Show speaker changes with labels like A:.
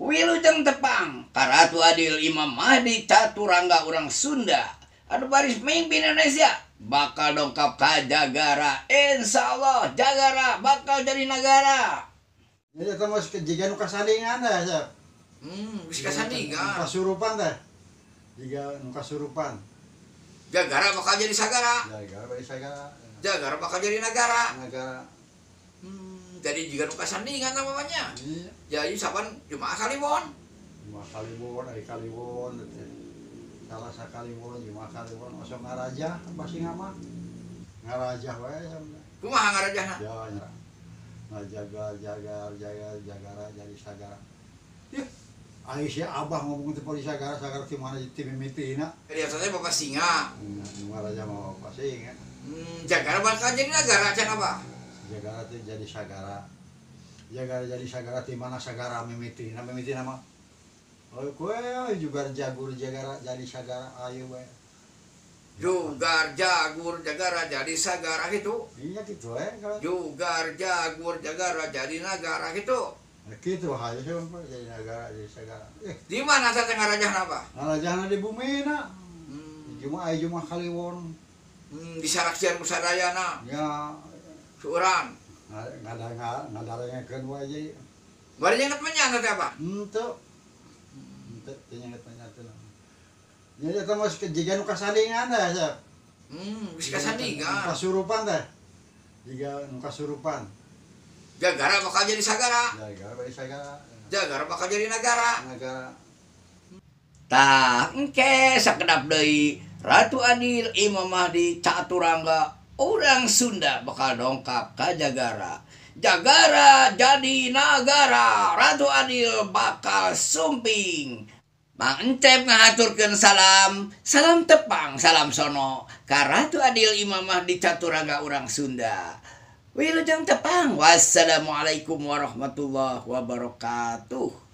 A: Wilujeng tepang Karatu Adil Imam Mahdi Caturangga orang Sunda anu baris mimpin Indonesia bakal dongkap ka Jagara. Insya Allah Jagara bakal jadi negara.
B: Jadi kita mau jika nu kasandingan dah, Sep.
A: Bisa kasandingan.
B: Kasurupan dah. Jika nu kasurupan.
A: Jagara bakal jadi sagara.
B: Jagara bagi sagara.
A: Jagara bakal jadi negara.
B: Negara.
A: Jadi jika nu kasandingan namanya.
B: Iya.
A: Jadi saban Jumaah Kaliwon.
B: Jumaah Kaliwon, Ari Kaliwon. Salah sakaliwon, Jumaah Kaliwon. Osok ngaraja, pasti ngama. Ngaraja wae sampe.
A: Kumaha ngarajahna?
B: Ya, ya. Jagara jadi sagara. Ih, Aisyah Abah ngomong teu poli sagara ti mana ti mimitina.
A: Kelihatannya Bapak Singa.
B: Ngaraja mau pasti ingat.
A: Jagara bakal jadi negara can apa?
B: Jagara teh jadi sagara. Jagara jadi sagara ti mana sagara mimitina mah. Oh kowe juga jagur jagara jadi sagara ayo we.
A: Jugar jagur jagara jadi sagara gitu.
B: Iya gitu kalau.
A: Jugar jagur jagara jadi negara gitu.
B: Gitu aja sih jadi negara jadi sagara.
A: Di mana teh ngarajahna apa?
B: Ngarajahna di bumi na. Jumaah Kaliwon.
A: Di saraksian kusadayana.
B: Ya
A: Seorang.
B: ngadarengekeun wae jadi.
A: Bari nyenget menyana teh apa?
B: Henteu nyenget penyaten. Jadi kita mau jika nu kasandingan dah, Sep.
A: Bisa kasandingan.
B: Kasurupan dah. Jika nu kasurupan.
A: Jagara bakal jadi sagara.
B: Jagara bagi sagara.
A: Jagara bakal jadi negara.
B: Negara.
A: Tah engke sakedap deui Ratu Adil Imam Mahdi Caturangga orang Sunda bakal dongkap ka Jagara. Jagara jadi negara. Ratu Adil bakal sumping. Mang Encep ngahaturkeun salam tepang, salam sono ka Ratu Adil Imam Mahdi Caturangga orang Sunda. Wilujeng tepang. Wassalamualaikum warahmatullahi wabarakatuh.